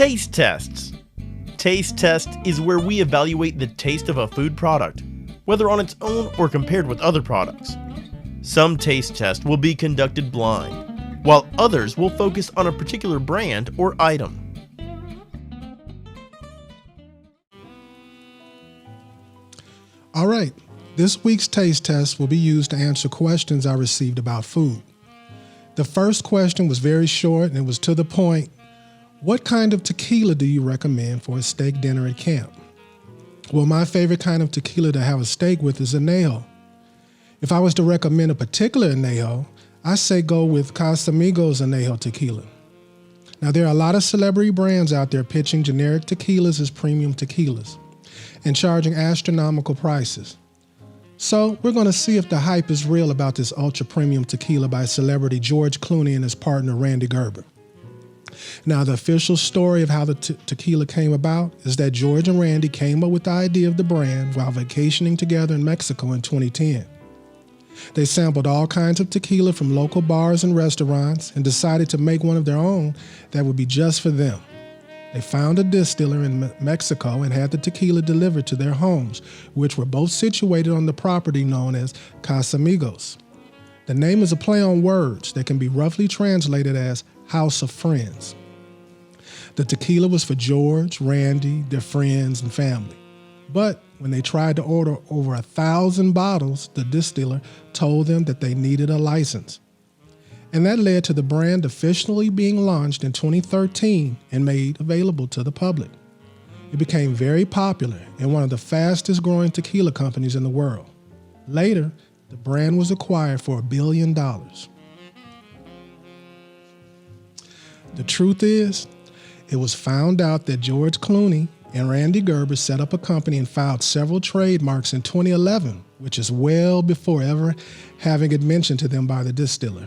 Taste tests. Taste test is where we evaluate the taste of a food product, whether on its own or compared with other products. Some taste tests will be conducted blind, while others will focus on a particular brand or item. All right, this week's taste test will be used to answer questions I received about food. The first question was very short and it was to the point. What kind of tequila do you recommend for a steak dinner at camp? Well, my favorite kind of tequila to have a steak with is Anejo. If I was to recommend a particular Anejo, I say go with Casamigos Anejo Tequila. Now, there are a lot of celebrity brands out there pitching generic tequilas as premium tequilas and charging astronomical prices. So we're going to see if the hype is real about this ultra premium tequila by celebrity George Clooney and his partner Randy Gerber. Now, the official story of how the tequila came about is that George and Randy came up with the idea of the brand while vacationing together in Mexico in 2010. They sampled all kinds of tequila from local bars and restaurants and decided to make one of their own that would be just for them. They found a distiller in Mexico and had the tequila delivered to their homes, which were both situated on the property known as Casamigos. The name is a play on words that can be roughly translated as House of Friends. The tequila was for George, Randy, their friends, and family. But when they tried to order over 1,000 bottles, the distiller told them that they needed a license. And that led to the brand officially being launched in 2013 and made available to the public. It became very popular and one of the fastest growing tequila companies in the world. Later, the brand was acquired for $1 billion. The truth is, it was found out that George Clooney and Randy Gerber set up a company and filed several trademarks in 2011, which is well before ever having it mentioned to them by the distiller.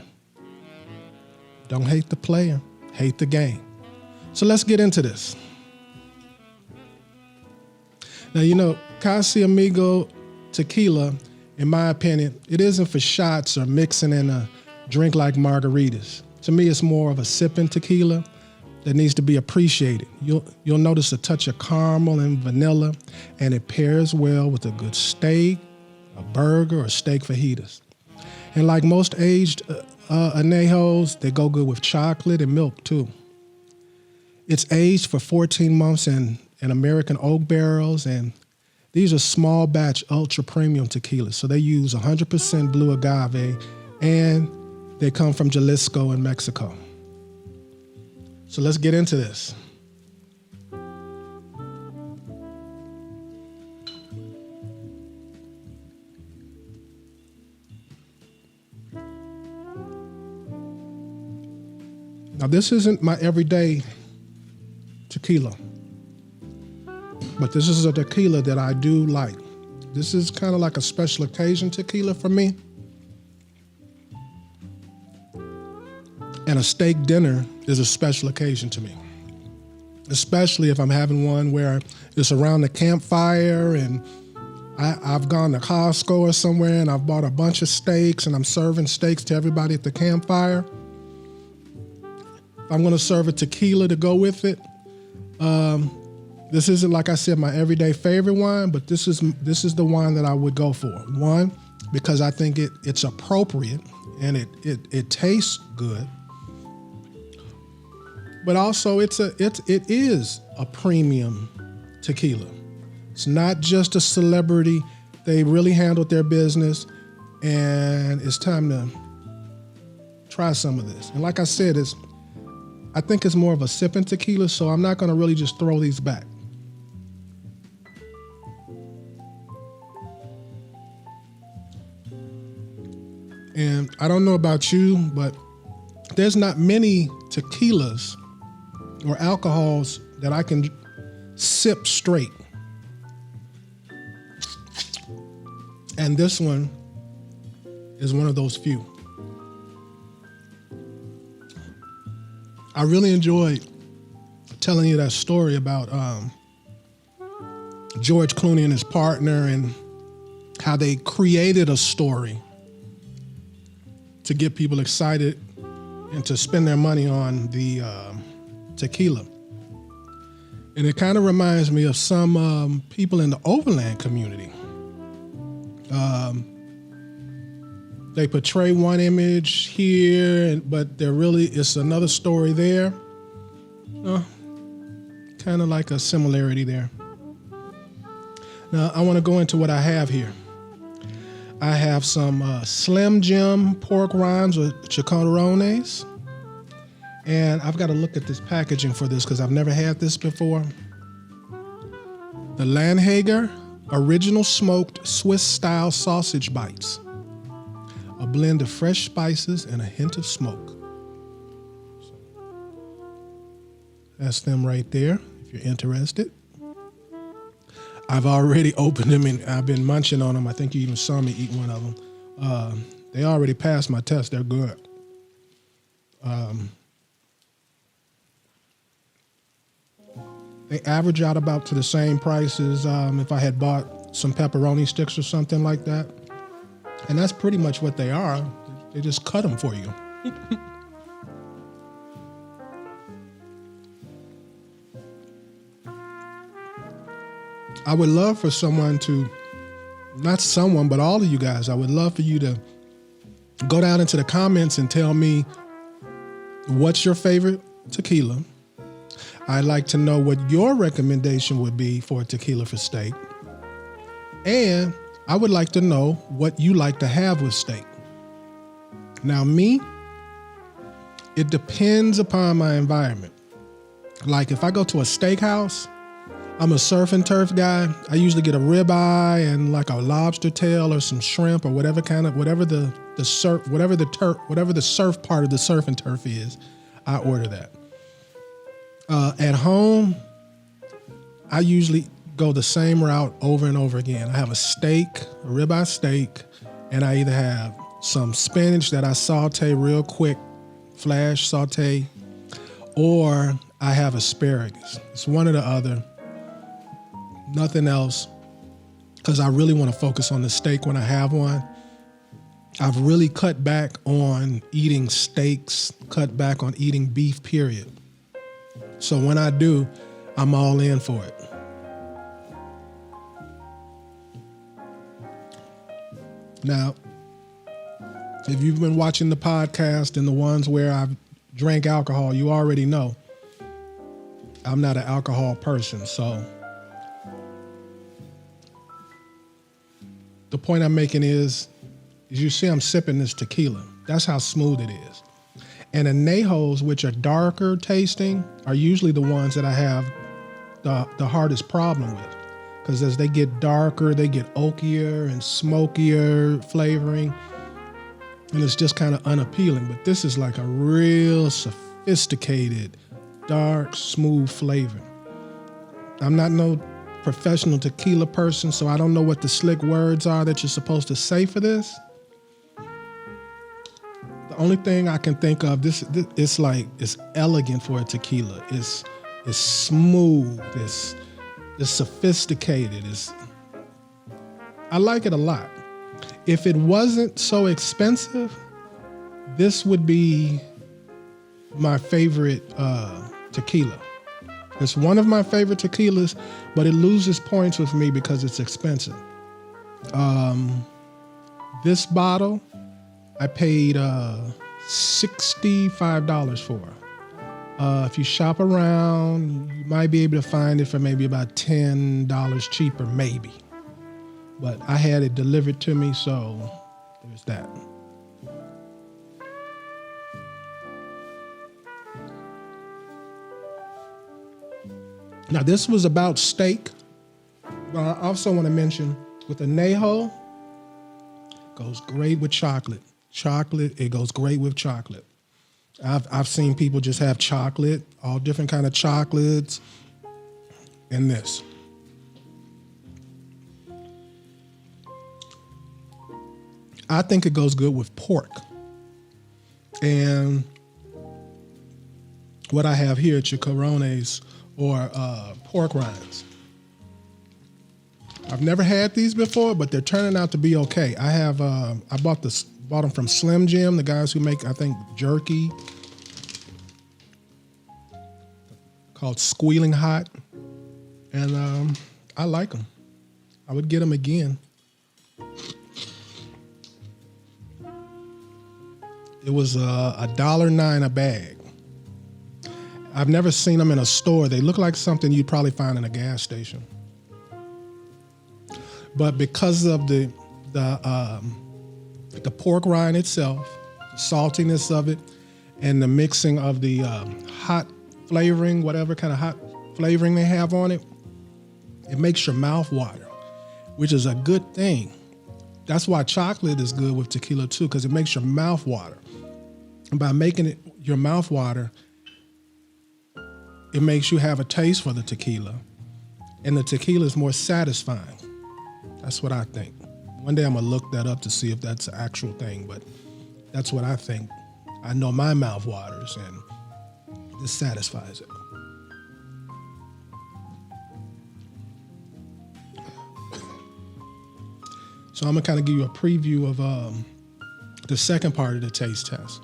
Don't hate the player, hate the game. So let's get into this. Now, Casamigo Tequila, in my opinion, it isn't for shots or mixing in a drink like margaritas. To me, it's more of a sipping tequila that needs to be appreciated. You'll notice a touch of caramel and vanilla, and it pairs well with a good steak, a burger, or steak fajitas. And like most aged anejos, they go good with chocolate and milk too. It's aged for 14 months in American oak barrels, and these are small batch ultra premium tequilas. So they use 100% blue agave, and they come from Jalisco in Mexico. So let's get into this. Now, this isn't my everyday tequila, but this is a tequila that I do like. This is kind of like a special occasion tequila for me. And a steak dinner is a special occasion to me, especially if I'm having one where it's around the campfire and I've gone to Costco or somewhere and I've bought a bunch of steaks and I'm serving steaks to everybody at the campfire. I'm going to serve a tequila to go with it. This isn't, like I said, my everyday favorite wine, but this is the wine that I would go for. One, because I think it's appropriate and it tastes good. But also it is a premium tequila. It's not just a celebrity. They really handled their business, and it's time to try some of this. And like I said, I think it's more of a sipping tequila, so I'm not going to really just throw these back. And I don't know about you, but there's not many tequilas or alcohols that I can sip straight. And this one is one of those few. I really enjoyed telling you that story about George Clooney and his partner and how they created a story to get people excited and to spend their money on the tequila. And it kind of reminds me of some people in the Overland community. They portray one image here, but it's another story there. Kind of like a similarity there. Now, I want to go into what I have here. I have some Slim Jim pork rinds or chicharrones. And I've got to look at this packaging for this because I've never had this before. The Landhager Original Smoked Swiss-Style Sausage Bites. A blend of fresh spices and a hint of smoke. That's them right there, if you're interested. I've already opened them and I've been munching on them. I think you even saw me eat one of them. They already passed my test. They're good. They average out about to the same price as if I had bought some pepperoni sticks or something like that. And that's pretty much what they are. They just cut them for you. I would love for someone to, not someone, but all of you guys, I would love for you to go down into the comments and tell me what's your favorite tequila. I'd like to know what your recommendation would be for a tequila for steak. And I would like to know what you like to have with steak. Now me, it depends upon my environment. Like if I go to a steakhouse, I'm a surf and turf guy. I usually get a ribeye and like a lobster tail or some shrimp or whatever the surf part of the surf and turf is. I order that. At home, I usually go the same route over and over again. I have a steak, a ribeye steak, and I either have some spinach that I saute real quick, flash saute, or I have asparagus. It's one or the other. Nothing else, because I really want to focus on the steak when I have one. I've really cut back on eating steaks, cut back on eating beef, period. So when I do, I'm all in for it. Now, if you've been watching the podcast and the ones where I've drank alcohol, you already know I'm not an alcohol person. So the point I'm making is you see I'm sipping this tequila. That's how smooth it is. And anejos, which are darker tasting, are usually the ones that I have the hardest problem with. Because as they get darker, they get oakier and smokier flavoring. And it's just kind of unappealing. But this is like a real sophisticated, dark, smooth flavor. I'm not no professional tequila person, so I don't know what the slick words are that you're supposed to say for this. The only thing I can think of, it's elegant for a tequila. It's smooth. It's sophisticated. I like it a lot. If it wasn't so expensive, this would be my favorite tequila. It's one of my favorite tequilas, but it loses points with me because it's expensive. This bottle, I paid $65 for. If you shop around, you might be able to find it for maybe about $10 cheaper, maybe. But I had it delivered to me, so there's that. Now, this was about steak, but I also want to mention with anejo, goes great with chocolate. It goes great with chocolate. I've seen people just have chocolate, all different kind of chocolates, and this. I think it goes good with pork. And what I have here, chicharrones or pork rinds. I've never had these before, but they're turning out to be okay. I bought them from Slim Jim, the guys who make, I think, jerky called Squealing Hot. and I like them. I would get them again. It was $1.09 a bag. I've never seen them in a store. They look like something you'd probably find in a gas station. But because of the pork rind itself, the saltiness of it, and the mixing of the hot flavoring, whatever kind of hot flavoring they have on it, it makes your mouth water, which is a good thing. That's why chocolate is good with tequila too, because it makes your mouth water. And by making it your mouth water, it makes you have a taste for the tequila, and the tequila is more satisfying. That's what I think. One day I'm gonna look that up to see if that's an actual thing, but that's what I think. I know my mouth waters, and this satisfies it. So I'm gonna kind of give you a preview of the second part of the taste test.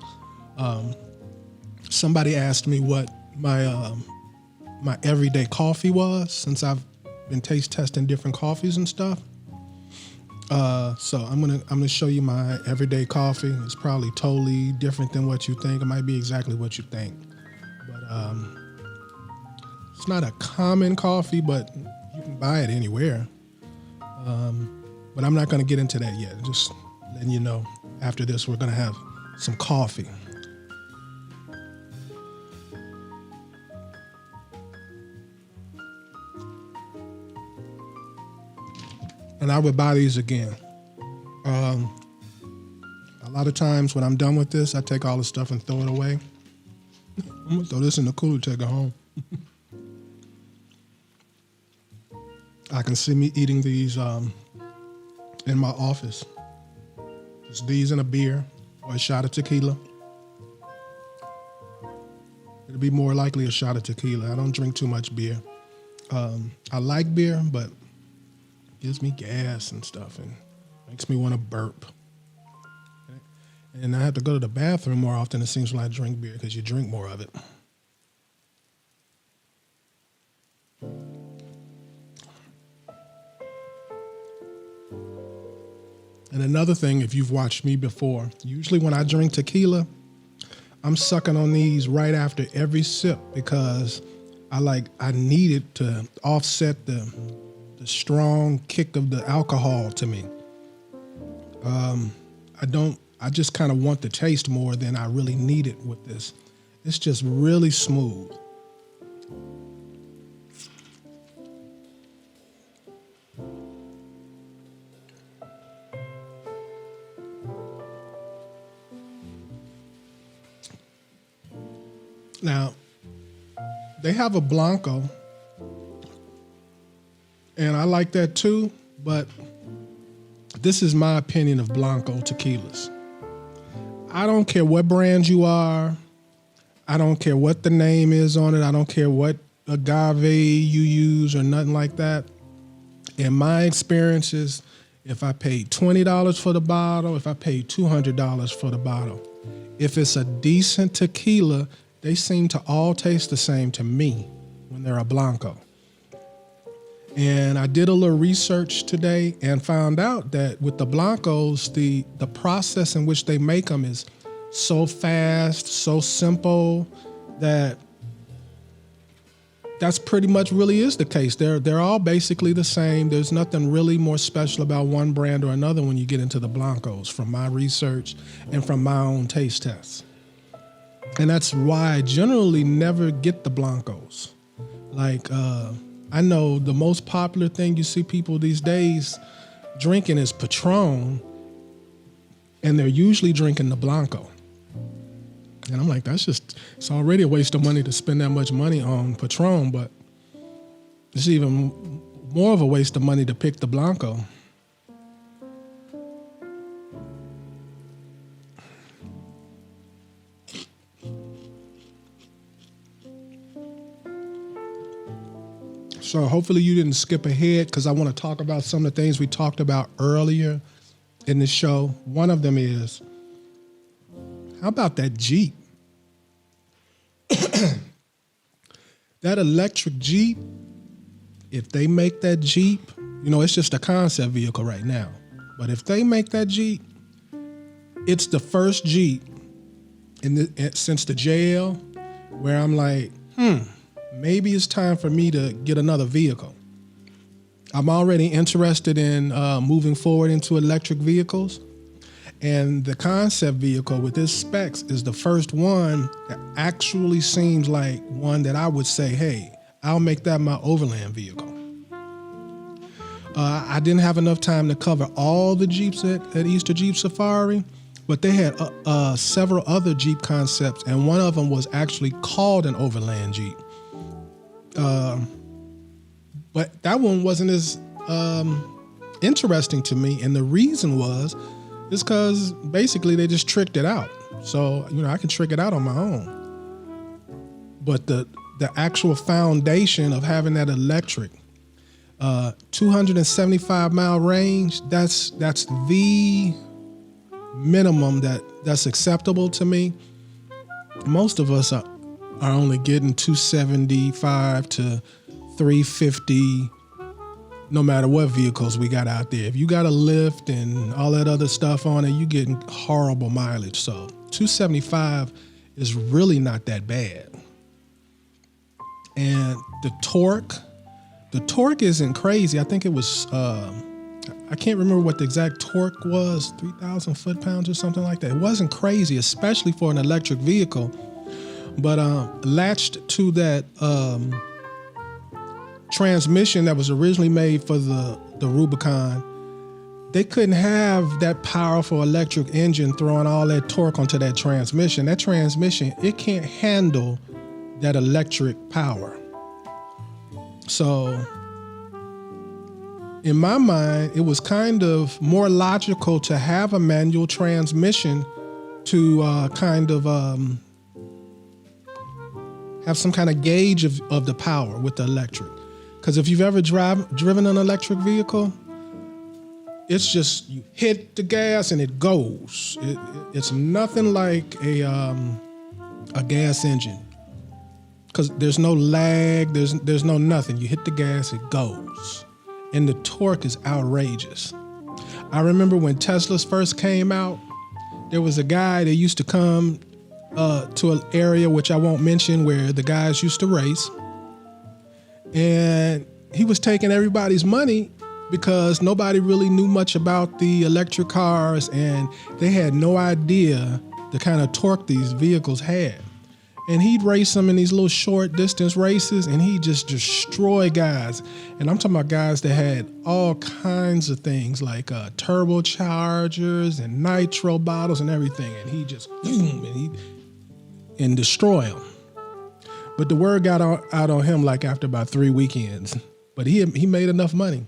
Somebody asked me what my everyday coffee was, since I've been taste testing different coffees and stuff. So I'm gonna show you my everyday coffee. It's probably totally different than what you think. It might be exactly what you think, but it's not a common coffee, but you can buy it anywhere. But I'm not gonna get into that yet. Just letting you know, after this, we're gonna have some coffee. And I would buy these again. A lot of times when I'm done with this, I take all the stuff and throw it away. I'm gonna throw this in the cooler, take it home. I can see me eating these in my office. Just these and a beer or a shot of tequila. It'll be more likely a shot of tequila. I don't drink too much beer. I like beer, but gives me gas and stuff and makes me want to burp. And I have to go to the bathroom more often, it seems, when I drink beer, because you drink more of it. And another thing, if you've watched me before, usually when I drink tequila, I'm sucking on these right after every sip, because I need it to offset the strong kick of the alcohol to me. I just kind of want the taste more than I really need it with this. It's just really smooth. Now, they have a Blanco, and I like that too, but this is my opinion of Blanco tequilas. I don't care what brand you are. I don't care what the name is on it. I don't care what agave you use or nothing like that. In my experiences, if I paid $20 for the bottle, if I paid $200 for the bottle, if it's a decent tequila, they seem to all taste the same to me when they're a Blanco. And I did a little research today and found out that with the Blancos, the process in which they make them is so fast, so simple, that that's pretty much really is the case. They're all basically the same. There's nothing really more special about one brand or another when you get into the Blancos, from my research and from my own taste tests. And that's why I generally never get the Blancos. Like, I know the most popular thing you see people these days drinking is Patron, and they're usually drinking the Blanco. And I'm like, it's already a waste of money to spend that much money on Patron, but it's even more of a waste of money to pick the Blanco. So hopefully you didn't skip ahead, because I want to talk about some of the things we talked about earlier in the show. One of them is, how about that Jeep? That electric Jeep if they make that Jeep, it's just a concept vehicle right now. But if they make that Jeep, it's the first Jeep since the JL where I'm like, maybe it's time for me to get another vehicle. I'm already interested in moving forward into electric vehicles. And the concept vehicle with its specs is the first one that actually seems like one that I would say, hey, I'll make that my Overland vehicle. I didn't have enough time to cover all the Jeeps at Easter Jeep Safari, but they had several other Jeep concepts, and one of them was actually called an Overland Jeep. But that one wasn't as interesting to me, and the reason is because basically they just tricked it out. So, I can trick it out on my own. But the actual foundation of having that electric, 275-mile range, that's the minimum that's acceptable to me. Most of us are only getting 275 to 350, no matter what vehicles we got out there. If you got a lift and all that other stuff on it, you're getting horrible mileage. So 275 is really not that bad. And the torque isn't crazy. I think it was, I can't remember what the exact torque was, 3,000 foot-pounds or something like that. It wasn't crazy, especially for an electric vehicle. But latched to that transmission that was originally made for the Rubicon, they couldn't have that powerful electric engine throwing all that torque onto that transmission. That transmission, it can't handle that electric power. So in my mind, it was kind of more logical to have a manual transmission to have some kind of gauge of the power with the electric. Because if you've ever driven an electric vehicle, it's just you hit the gas and it goes. It's nothing like a gas engine, because there's no lag, there's no nothing. You hit the gas, it goes, and the torque is outrageous. I remember when Teslas first came out, there was a guy that used to come to an area which I won't mention where the guys used to race, and he was taking everybody's money because nobody really knew much about the electric cars, and they had no idea the kind of torque these vehicles had. And he'd race them in these little short distance races, and he'd just destroy guys. And I'm talking about guys that had all kinds of things like turbochargers and nitro bottles and everything. And he just boom, and destroy them. But the word got out on him like after about 3 weekends. But he made enough money.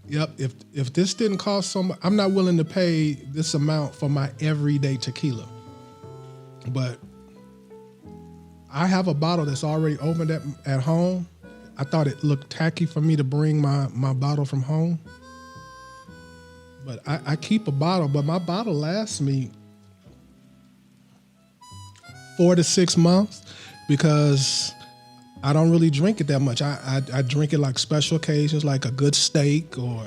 Yep, if this didn't cost so much, I'm not willing to pay this amount for my everyday tequila. But I have a bottle that's already opened at home. I thought it looked tacky for me to bring my bottle from home. But I keep a bottle, but my bottle lasts me 4 to 6 months because I don't really drink it that much. I drink it like special occasions, like a good steak, or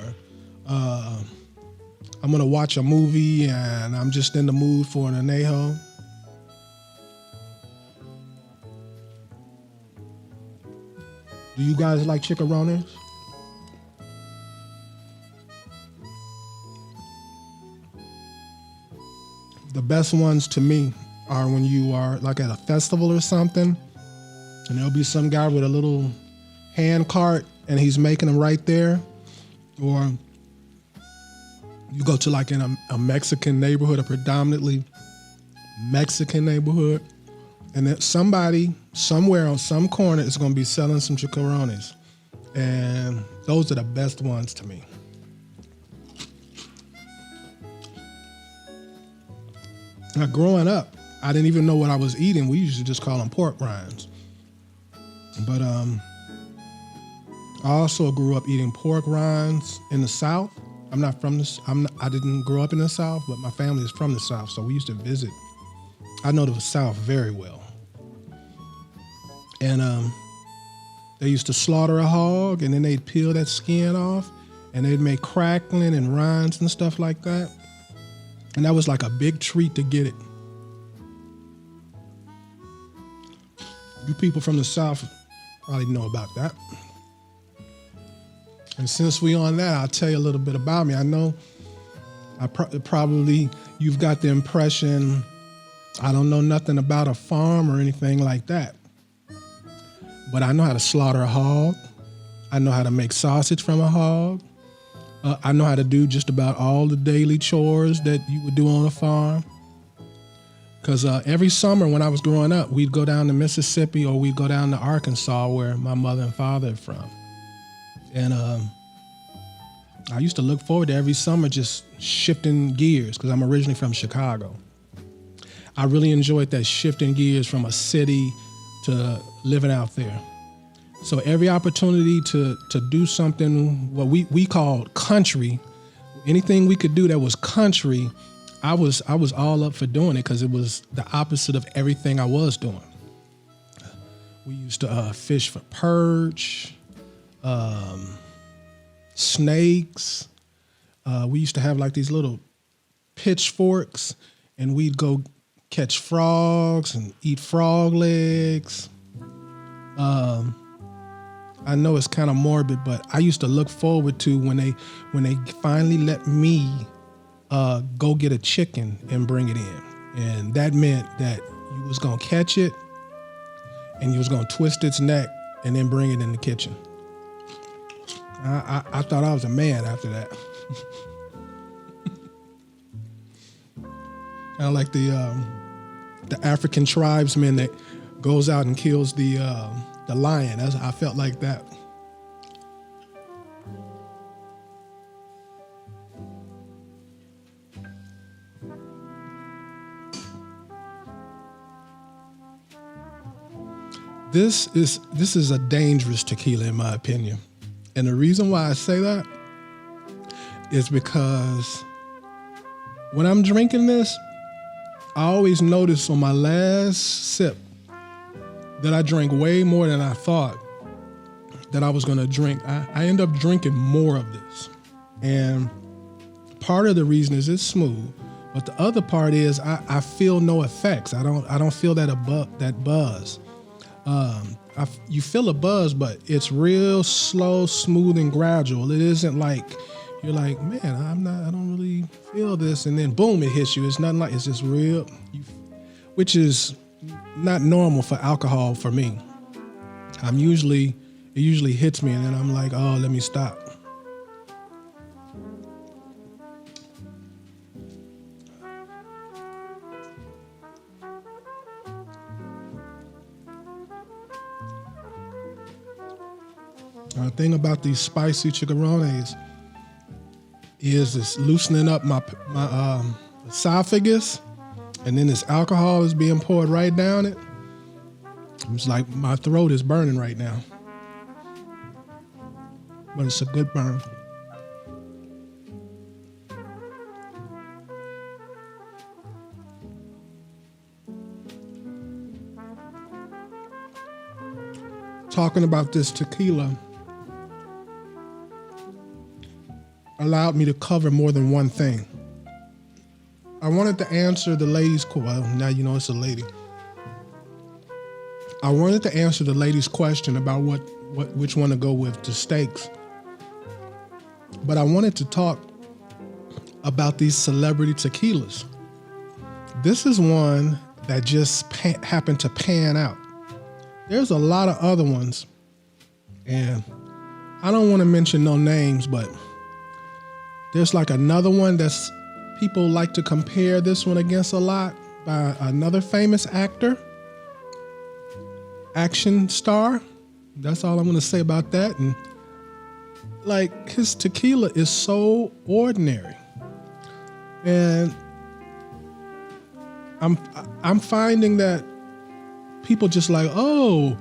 I'm gonna watch a movie and I'm just in the mood for an anejo. Do you guys like chicharrones? The best ones to me are when you are like at a festival or something, and there'll be some guy with a little hand cart and he's making them right there. Or you go to like in a Mexican neighborhood, a predominantly Mexican neighborhood, and that somebody somewhere on some corner is going to be selling some chicharrones. And those are the best ones to me. Now, growing up, I didn't even know what I was eating. We used to just call them pork rinds. But I also grew up eating pork rinds in the South. I'm not from this. I didn't grow up in the South, but my family is from the South, so we used to visit I know the South very well. And they used to slaughter a hog, and then they'd peel that skin off, and they'd make crackling and rinds and stuff like that. And that was like a big treat to get it. You people from the South probably know about that. And since we on that, I'll tell you a little bit about me. I know probably you've got the impression I don't know nothing about a farm or anything like that. But I know how to slaughter a hog. I know how to make sausage from a hog. I know how to do just about all the daily chores that you would do on a farm. Because every summer when I was growing up, we'd go down to Mississippi or we'd go down to Arkansas where my mother and father are from. And I used to look forward to every summer just shifting gears because I'm originally from Chicago. I really enjoyed that shifting gears from a city to living out there. So every opportunity to do something, what we called country, anything we could do that was country, I was all up for doing it because it was the opposite of everything I was doing. We used to fish for perch, snakes. We used to have like these little pitchforks, and we'd go catch frogs and eat frog legs. I know it's kind of morbid, but I used to look forward to when they finally let me go get a chicken and bring it in. And that meant that you was gonna catch it and you was gonna twist its neck and then bring it in the kitchen. I thought I was a man after that. Kind of like the African tribesman that goes out and kills the lion. I felt like that. This is a dangerous tequila in my opinion. And the reason why I say that is because when I'm drinking this, I always notice on my last sip that I drank way more than I thought that I was going to drink. I end up drinking more of this. And part of the reason is it's smooth, but the other part is I feel no effects. I don't feel that buzz. You feel a buzz, but it's real slow, smooth, and gradual. It isn't like you're like, man, I don't really feel this, and then boom, it hits you. It's nothing like, it's just real, which is not normal for alcohol for me. It usually hits me, and then I'm like, oh, let me stop. The thing about these spicy chicharrones is it's loosening up my esophagus, and then this alcohol is being poured right down it. It's like my throat is burning right now, but it's a good burn. Talking about this tequila allowed me to cover more than one thing. I wanted to answer the lady's question. Well, now you know it's a lady. I wanted to answer the lady's question about which one to go with, the steaks. But I wanted to talk about these celebrity tequilas. This is one that just happened to pan out. There's a lot of other ones, and I don't want to mention no names, but there's like another one that's people like to compare this one against a lot by another famous actor, action star. That's all I'm going to say about that. And like his tequila is so ordinary, and I'm finding that people just like, oh,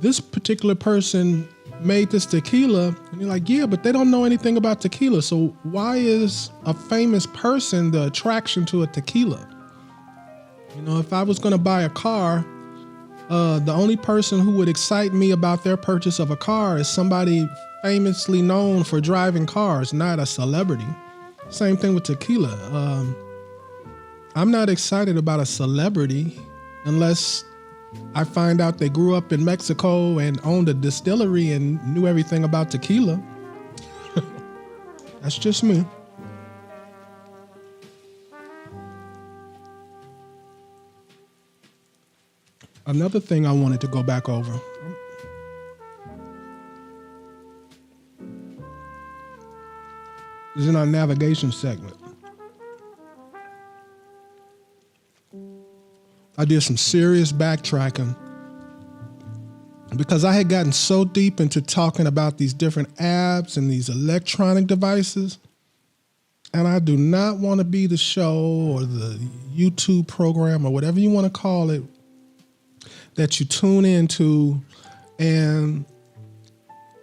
this particular person made this tequila, and you're like, yeah, but they don't know anything about tequila. So why is a famous person the attraction to a tequila? You know, if I was going to buy a car, the only person who would excite me about their purchase of a car is somebody famously known for driving cars, not a celebrity. Same thing with tequila. I'm not excited about a celebrity unless I find out they grew up in Mexico and owned a distillery and knew everything about tequila. That's just me. Another thing I wanted to go back over. Is in our navigation segment. I did some serious backtracking because I had gotten so deep into talking about these different apps and these electronic devices. And I do not want to be the show or the YouTube program or whatever you want to call it that you tune into, and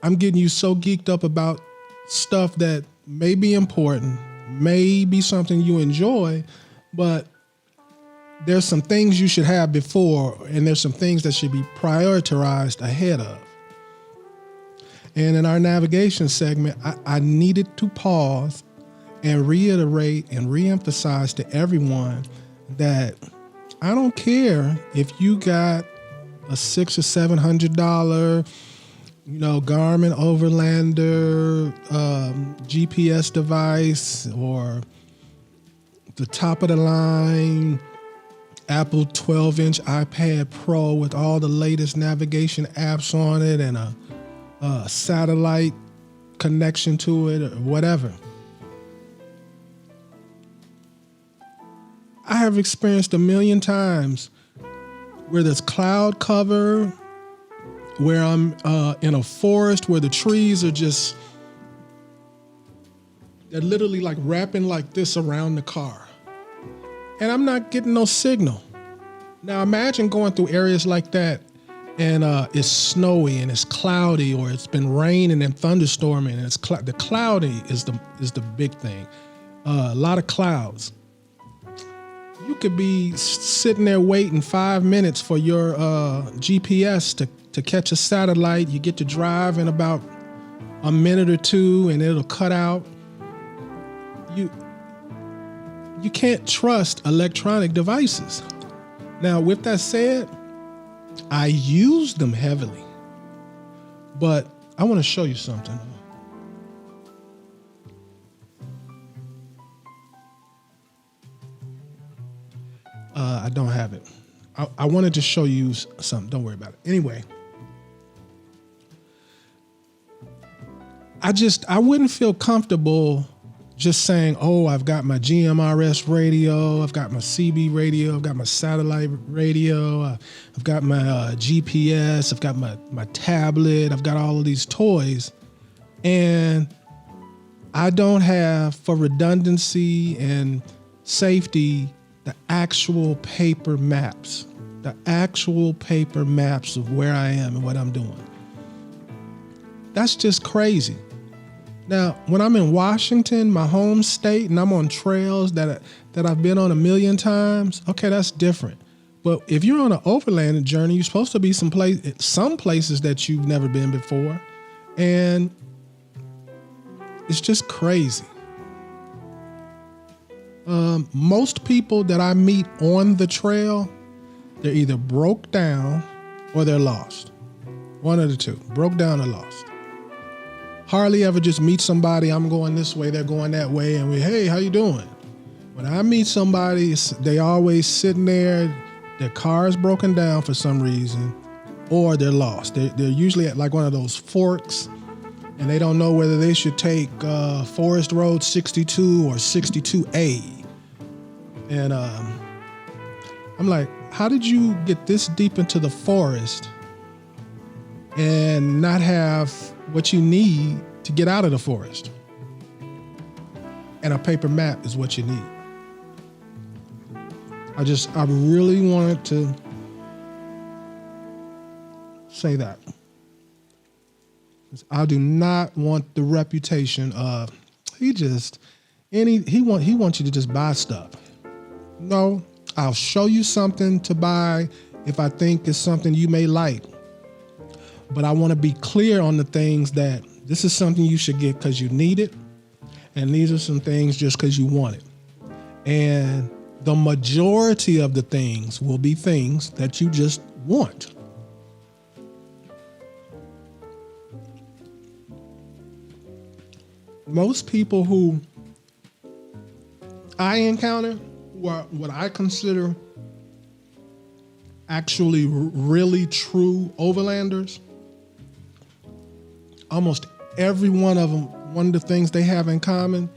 I'm getting you so geeked up about stuff that may be important, may be something you enjoy, but there's some things you should have before, and there's some things that should be prioritized ahead of. And in our navigation segment, I needed to pause and reiterate and reemphasize to everyone that I don't care if you got a $600 or $700, Garmin Overlander GPS device, or the top of the line Apple 12-inch iPad Pro with all the latest navigation apps on it and a satellite connection to it, or whatever. I have experienced a million times where there's cloud cover, where I'm in a forest where the trees are they're literally like wrapping like this around the car. And I'm not getting no signal. Now imagine going through areas like that and it's snowy and it's cloudy, or it's been raining and thunderstorming, and the cloudy is the big thing. A lot of clouds. You could be sitting there waiting 5 minutes for your GPS to catch a satellite. You get to drive in about a minute or two and it'll cut out. You can't trust electronic devices. Now, with that said, I use them heavily, but I want to show you something. I don't have it. I wanted to show you something. Don't worry about it. Anyway, I wouldn't feel comfortable just saying, oh, I've got my GMRS radio, I've got my CB radio, I've got my satellite radio, I've got my GPS, I've got my tablet, I've got all of these toys, and I don't have, for redundancy and safety, the actual paper maps of where I am and what I'm doing. That's just crazy. Now, when I'm in Washington, my home state, and I'm on trails that I've been on a million times, okay, that's different. But if you're on an overland journey, you're supposed to be some places that you've never been before, and it's just crazy. Most people that I meet on the trail, they're either broke down or they're lost. One of the two, broke down or lost. Hardly ever just meet somebody, I'm going this way, they're going that way, and hey, how you doing? When I meet somebody, they always sitting there, their car is broken down for some reason, or they're lost. They're usually at like one of those forks, and they don't know whether they should take Forest Road 62 or 62A. And I'm like, how did you get this deep into the forest and not have what you need to get out of the forest? And a paper map is what you need. I really wanted to say that. I do not want the reputation of he wants you to just buy stuff. No, I'll show you something to buy if I think it's something you may like. But I want to be clear on the things that this is something you should get because you need it. And these are some things just because you want it. And the majority of the things will be things that you just want. Most people who I encounter who are what I consider actually really true overlanders, almost every one of them, one of the things they have in common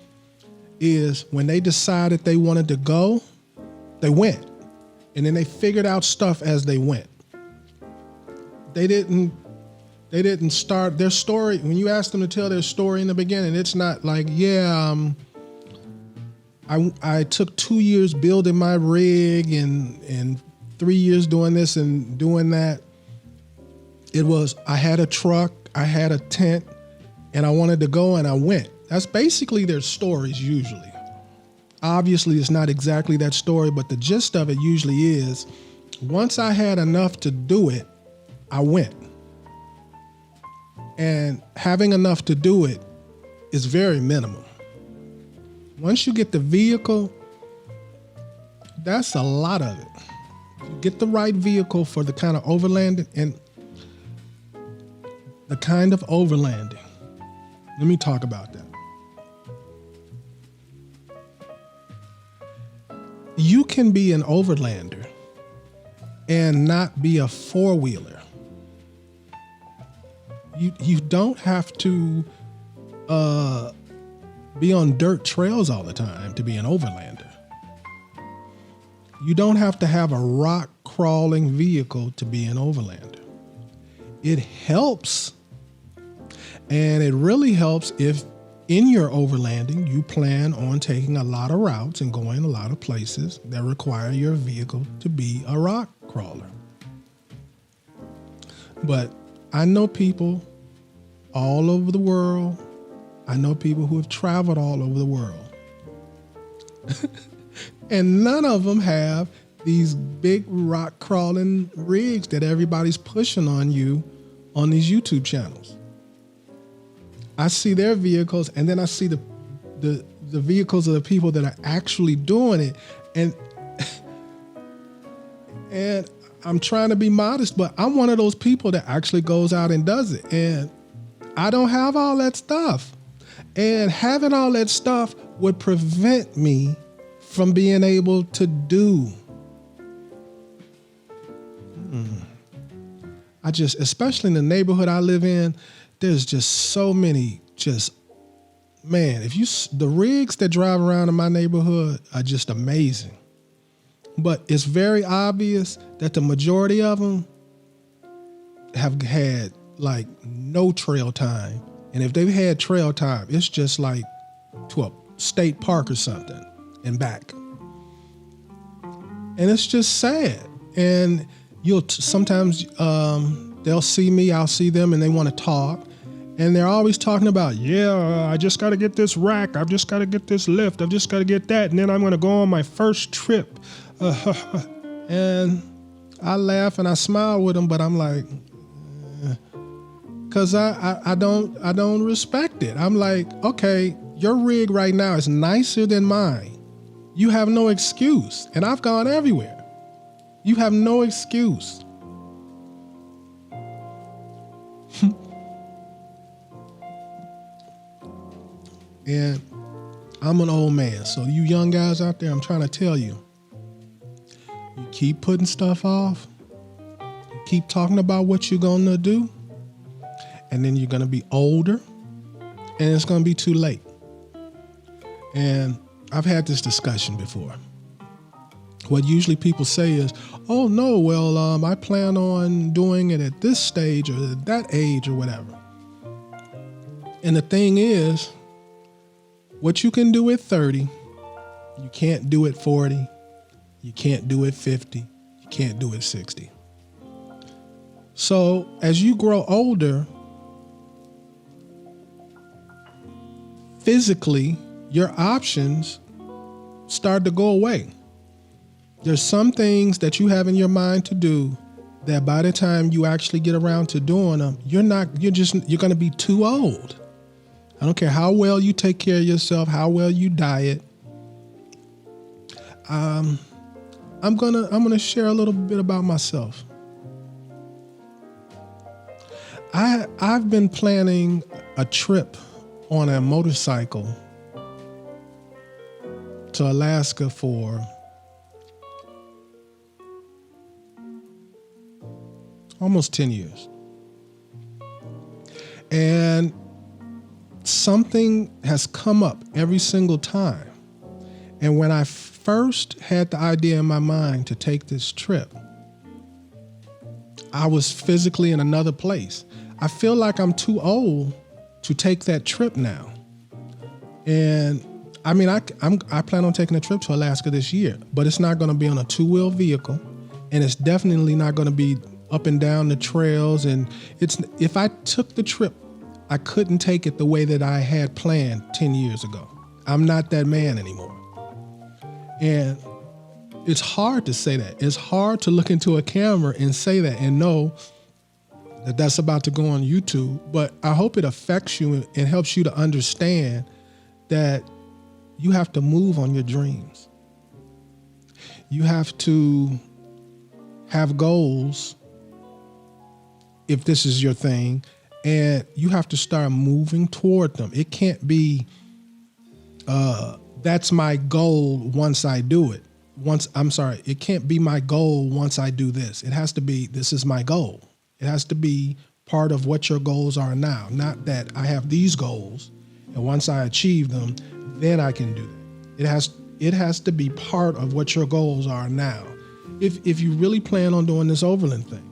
is when they decided they wanted to go, they went. And then they figured out stuff as they went. They didn't start their story. When you ask them to tell their story in the beginning, it's not like, I took 2 years building my rig and 3 years doing this and doing that. It was, I had a truck, I had a tent, and I wanted to go and I went. That's basically their stories usually. Obviously, it's not exactly that story, but the gist of it usually is, once I had enough to do it, I went. And having enough to do it is very minimal. Once you get the vehicle, that's a lot of it. You get the right vehicle for the kind of overlanding and the kind of overlanding. Let me talk about that. You can be an overlander and not be a four-wheeler. You don't have to be on dirt trails all the time to be an overlander. You don't have to have a rock crawling vehicle to be an overlander. It helps, and it really helps if in your overlanding you plan on taking a lot of routes and going a lot of places that require your vehicle to be a rock crawler. But I know people all over the world. I know people who have traveled all over the world. And none of them have these big rock crawling rigs that everybody's pushing on you on these YouTube channels. I see their vehicles, and then I see the vehicles of the people that are actually doing it. And I'm trying to be modest, but I'm one of those people that actually goes out and does it. And I don't have all that stuff. And having all that stuff would prevent me from being able to do. Especially in the neighborhood I live in, there's just so many, the rigs that drive around in my neighborhood are just amazing. But it's very obvious that the majority of them have had like no trail time. And if they've had trail time, it's just like to a state park or something and back. And it's just sad. And sometimes they'll see me, I'll see them, and they want to talk. And they're always talking about, I just got to get this rack. I've just got to get this lift. I've just got to get that. And then I'm going to go on my first trip. And I laugh and I smile with them, but I'm like, because I don't respect it. I'm like, okay, your rig right now is nicer than mine. You have no excuse. And I've gone everywhere. You have no excuse. And I'm an old man. So you young guys out there, I'm trying to tell you, you keep putting stuff off. You keep talking about what you're going to do. And then you're going to be older. And it's going to be too late. And I've had this discussion before. What usually people say is, oh, no, well, I plan on doing it at this stage or at that age or whatever. And the thing is, what you can do at 30, you can't do at 40, you can't do at 50, you can't do at 60. So as you grow older, physically, your options start to go away. There's some things that you have in your mind to do that by the time you actually get around to doing them, you're going to be too old. I don't care how well you take care of yourself, how well you diet. I'm gonna share a little bit about myself. I've been planning a trip on a motorcycle to Alaska for almost 10 years. And something has come up every single time. And when I first had the idea in my mind to take this trip, I was physically in another place. I feel like I'm too old to take that trip now. And I mean, I plan on taking a trip to Alaska this year, but it's not going to be on a two-wheel vehicle, and it's definitely not going to be up and down the trails. And if I took the trip, I couldn't take it the way that I had planned 10 years ago. I'm not that man anymore. And it's hard to say that. It's hard to look into a camera and say that and know that that's about to go on YouTube. But I hope it affects you and helps you to understand that you have to move on your dreams. You have to have goals if this is your thing, and you have to start moving toward them. It can't be, that's my goal once I do it. It can't be my goal once I do this. It has to be, this is my goal. It has to be part of what your goals are now. Not that I have these goals, and once I achieve them, then I can do that. It has to be part of what your goals are now. If you really plan on doing this Overland thing,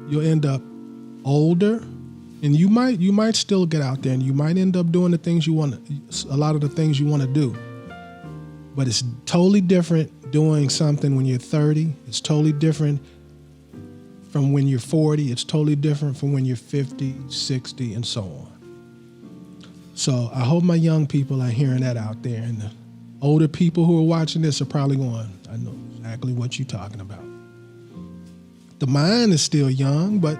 you'll end up older, and you might still get out there, and you might end up doing the things you want to, a lot of the things you want to do. But it's totally different doing something when you're 30. It's totally different from when you're 40. It's totally different from when you're 50, 60, and so on. So I hope my young people are hearing that out there, and the older people who are watching this are probably going, I know exactly what you're talking about. The mind is still young, but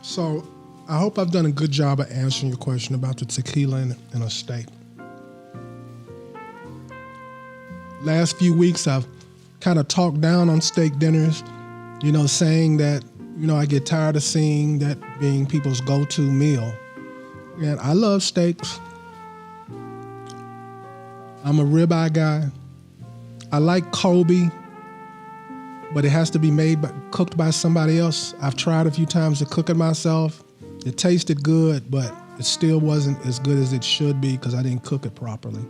so I hope I've done a good job of answering your question about the tequila and a steak. Last few weeks, I've kind of talked down on steak dinners, saying that, I get tired of seeing that being people's go-to meal. And I love steaks. I'm a ribeye guy. I like Kobe, but it has to be cooked by somebody else. I've tried a few times to cook it myself. It tasted good, but it still wasn't as good as it should be because I didn't cook it properly.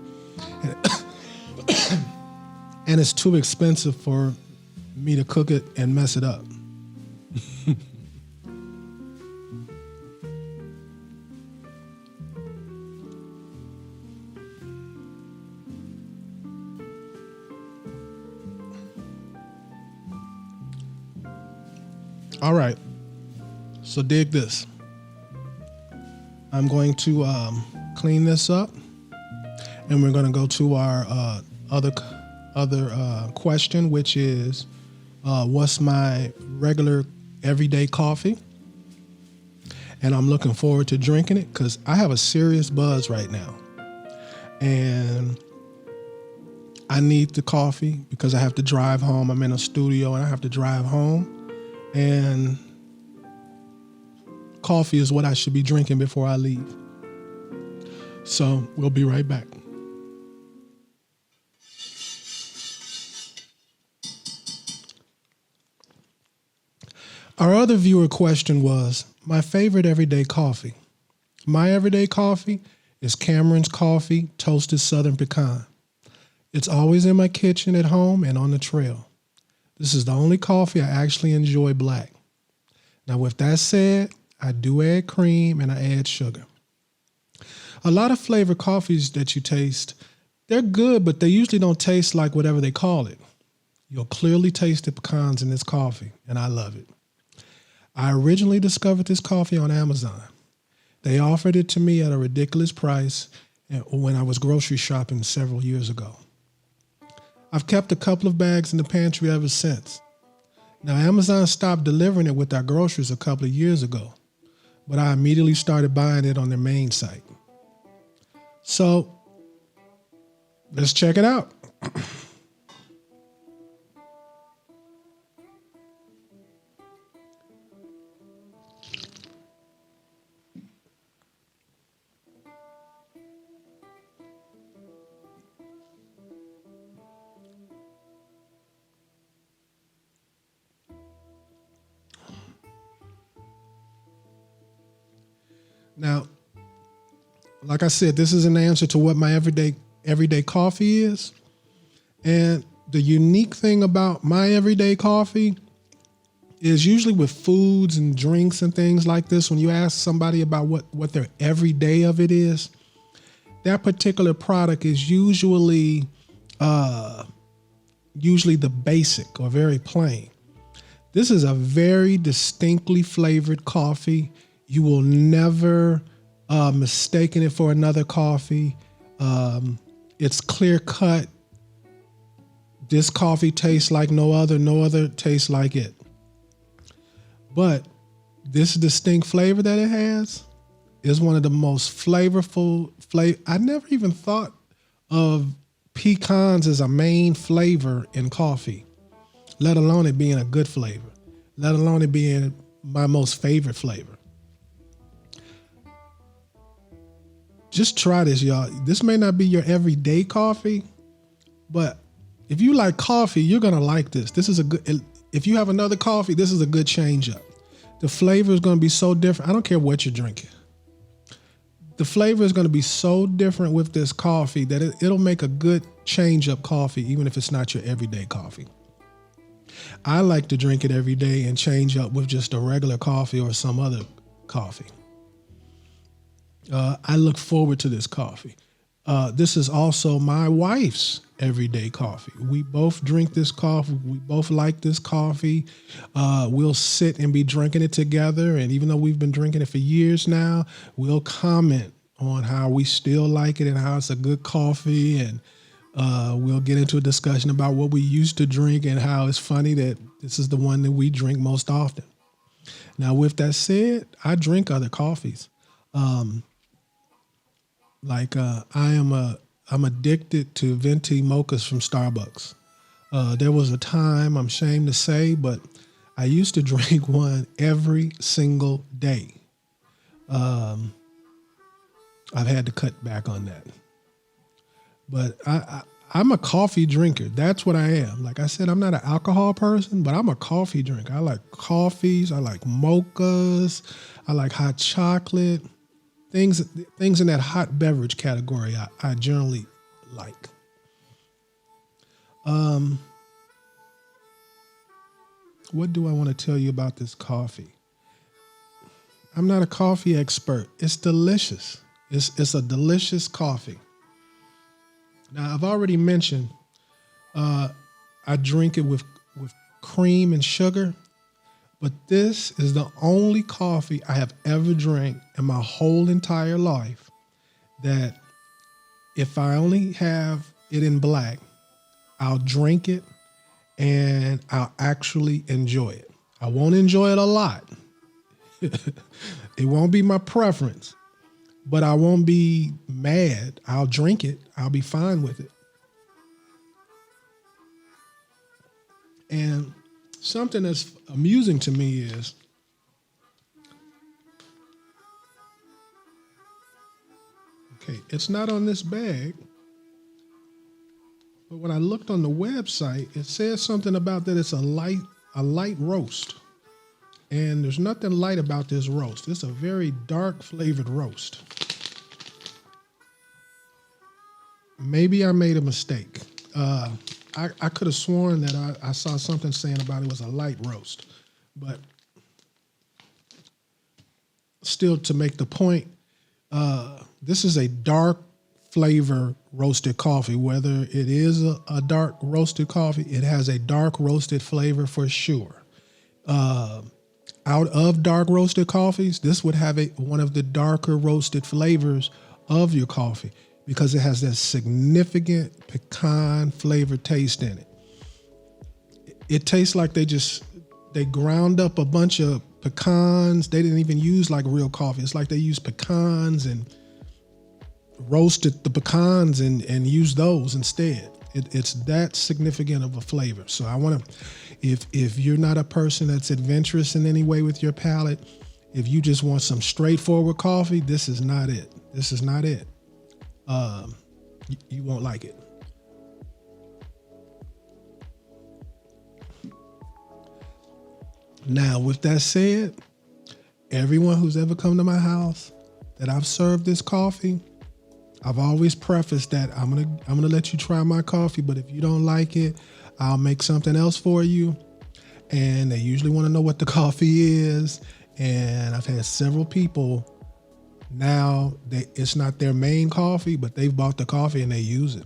And it's too expensive for me to cook it and mess it up. All right, so dig this. I'm going to clean this up, and we're going to go to our other question, which is, what's my regular everyday coffee? And I'm looking forward to drinking it because I have a serious buzz right now, and I need the coffee because I have to drive home. I'm in a studio and I have to drive home. And coffee is what I should be drinking before I leave. So we'll be right back. Our other viewer question was my favorite everyday coffee. My everyday coffee is Cameron's Coffee Toasted Southern Pecan. It's always in my kitchen at home and on the trail. This is the only coffee I actually enjoy black. Now, with that said, I do add cream and I add sugar. A lot of flavored coffees that you taste, they're good, but they usually don't taste like whatever they call it. You'll clearly taste the pecans in this coffee, and I love it. I originally discovered this coffee on Amazon. They offered it to me at a ridiculous price when I was grocery shopping several years ago. I've kept a couple of bags in the pantry ever since. Now, Amazon stopped delivering it with our groceries a couple of years ago, but I immediately started buying it on their main site. So, let's check it out. Now, like I said, this is an answer to what my everyday coffee is. And the unique thing about my everyday coffee is usually with foods and drinks and things like this, when you ask somebody about what their everyday of it is, that particular product is usually the basic or very plain. This is a very distinctly flavored coffee. You will never mistaken it for another coffee. It's clear cut. This coffee tastes like no other tastes like it. But this distinct flavor that it has is one of the most flavorful I never even thought of pecans as a main flavor in coffee, let alone it being a good flavor, let alone it being my most favorite flavor. Just try this, y'all. This may not be your everyday coffee, but if you like coffee, you're going to like this. If you have another coffee, this is a good change up. The flavor is going to be so different. I don't care what you're drinking. The flavor is going to be so different with this coffee that it'll make a good change up coffee, even if it's not your everyday coffee. I like to drink it every day and change up with just a regular coffee or some other coffee. I look forward to this coffee. This is also my wife's everyday coffee. We both drink this coffee. We both like this coffee. We'll sit and be drinking it together. And even though we've been drinking it for years now, we'll comment on how we still like it and how it's a good coffee. And we'll get into a discussion about what we used to drink and how it's funny that this is the one that we drink most often. Now, with that said, I drink other coffees. I'm addicted to venti mochas from Starbucks. There was a time, I'm ashamed to say, but I used to drink one every single day. I've had to cut back on that. But I'm a coffee drinker. That's what I am. Like I said, I'm not an alcohol person, but I'm a coffee drinker. I like coffees. I like mochas. I like hot chocolate. Things in that hot beverage category I generally like. What do I want to tell you about this coffee? I'm not a coffee expert. It's delicious. It's a delicious coffee. Now, I've already mentioned I drink it with cream and sugar. But this is the only coffee I have ever drank in my whole entire life that if I only have it in black, I'll drink it and I'll actually enjoy it. I won't enjoy it a lot. It won't be my preference, but I won't be mad. I'll drink it. I'll be fine with it. And something that's amusing to me is it's not on this bag, but when I looked on the website, it says something about that it's a light roast. And there's nothing light about this roast. It's a very dark flavored roast. Maybe I made a mistake. I could have sworn that I saw something saying about it was a light roast, but still, to make the point, this is a dark flavor roasted coffee. Whether it is a dark roasted coffee, it has a dark roasted flavor for sure. Out of dark roasted coffees, this would have one of the darker roasted flavors of your coffee because it has that significant pecan flavor taste in it. It tastes like they ground up a bunch of pecans. They didn't even use like real coffee. It's like they used pecans and roasted the pecans and used those instead. It's that significant of a flavor. So I want to, if you're not a person that's adventurous in any way with your palate, if you just want some straightforward coffee, this is not it. This is not it. You won't like it. Now, with that said, everyone who's ever come to my house that I've served this coffee, I've always prefaced that I'm gonna let you try my coffee, but if you don't like it, I'll make something else for you. And they usually want to know what the coffee is. And I've had several people now, it's not their main coffee, but they've bought the coffee and they use it.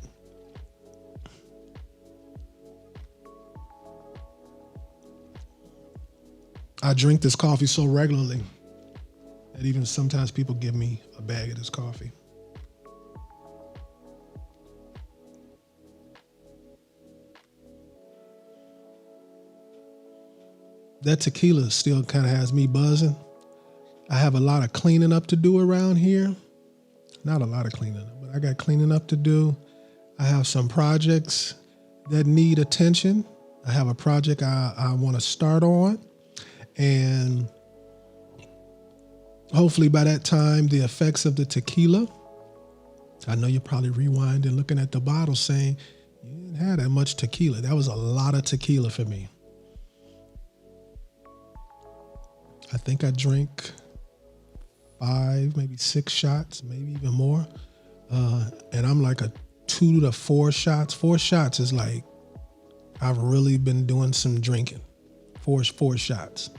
I drink this coffee so regularly that even sometimes people give me a bag of this coffee. That tequila still kind of has me buzzing. I have a lot of cleaning up to do around here. Not a lot of cleaning up, but I got cleaning up to do. I have some projects that need attention. I have a project I want to start on. And hopefully by that time, the effects of the tequila, I know you're probably rewinding, looking at the bottle saying, you didn't have that much tequila. That was a lot of tequila for me. I think I drink 5, maybe 6 shots, maybe even more. And I'm like a 2 to 4 shots. 4 shots is like, I've really been doing some drinking. 4 shots.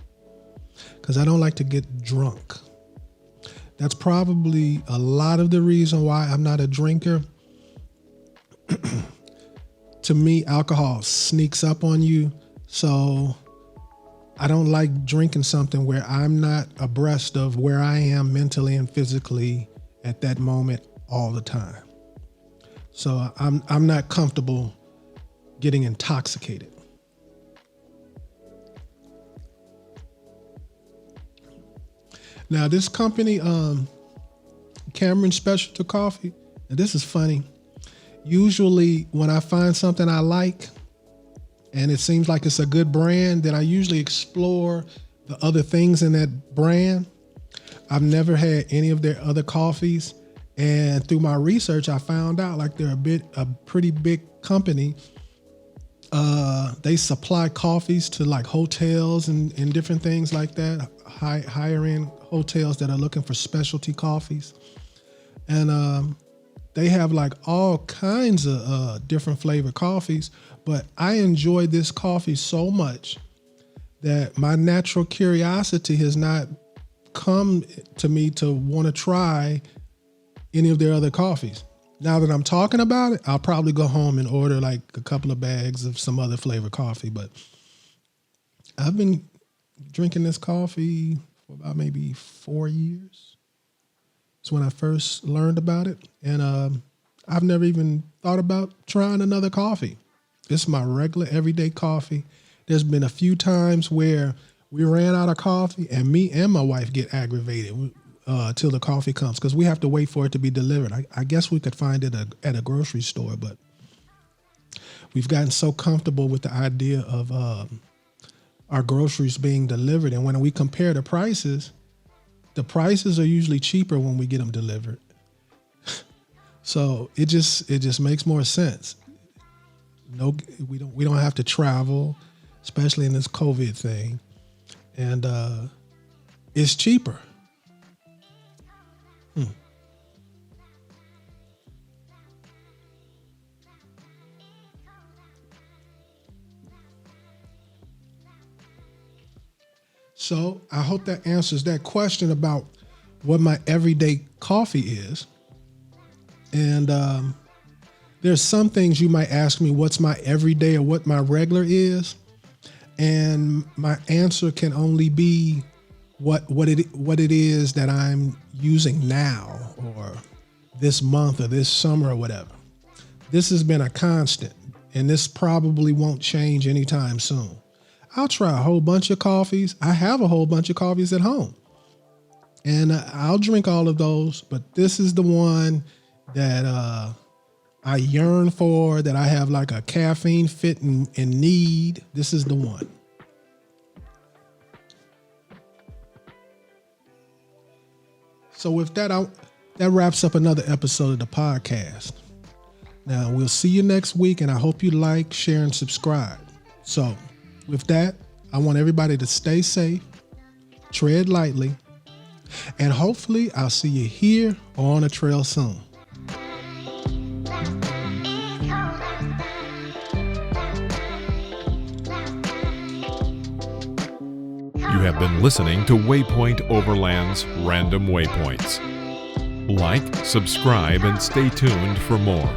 Because I don't like to get drunk. That's probably a lot of the reason why I'm not a drinker. To me, alcohol sneaks up on you. So I don't like drinking something where I'm not abreast of where I am mentally and physically at that moment all the time. So I'm not comfortable getting intoxicated. Now this company, Cameron Specialty Coffee, and this is funny. Usually when I find something I like, and it seems like it's a good brand, then I usually explore the other things in that brand. I've never had any of their other coffees. And through my research, I found out like they're a pretty big company. They supply coffees to like hotels and different things like that, higher end hotels that are looking for specialty coffees. And they have like all kinds of different flavored coffees. But I enjoy this coffee so much that my natural curiosity has not come to me to want to try any of their other coffees. Now that I'm talking about it, I'll probably go home and order like a couple of bags of some other flavored coffee. But I've been drinking this coffee for about maybe 4 years. It's when I first learned about it. And I've never even thought about trying another coffee. It's my regular everyday coffee. There's been a few times where we ran out of coffee and me and my wife get aggravated till the coffee comes because we have to wait for it to be delivered. I guess we could find it at a grocery store, but we've gotten so comfortable with the idea of our groceries being delivered. And when we compare the prices are usually cheaper when we get them delivered. So it just makes more sense. No, we don't have to travel, especially in this COVID thing, and it's cheaper. So I hope that answers that question about what my everyday coffee is. And there's some things you might ask me, what's my everyday or what my regular is? And my answer can only be what it is that I'm using now or this month or this summer or whatever. This has been a constant, and this probably won't change anytime soon. I'll try a whole bunch of coffees. I have a whole bunch of coffees at home, and I'll drink all of those, but this is the one that I yearn for, that I have like a caffeine fit and need. This is the one. So with that, that wraps up another episode of the podcast. Now, we'll see you next week, and I hope you like, share, and subscribe. So with that, I want everybody to stay safe, tread lightly, and hopefully I'll see you here or on the trail soon. You have been listening to Waypoint Overland's Random Waypoints. Like, subscribe, and stay tuned for more.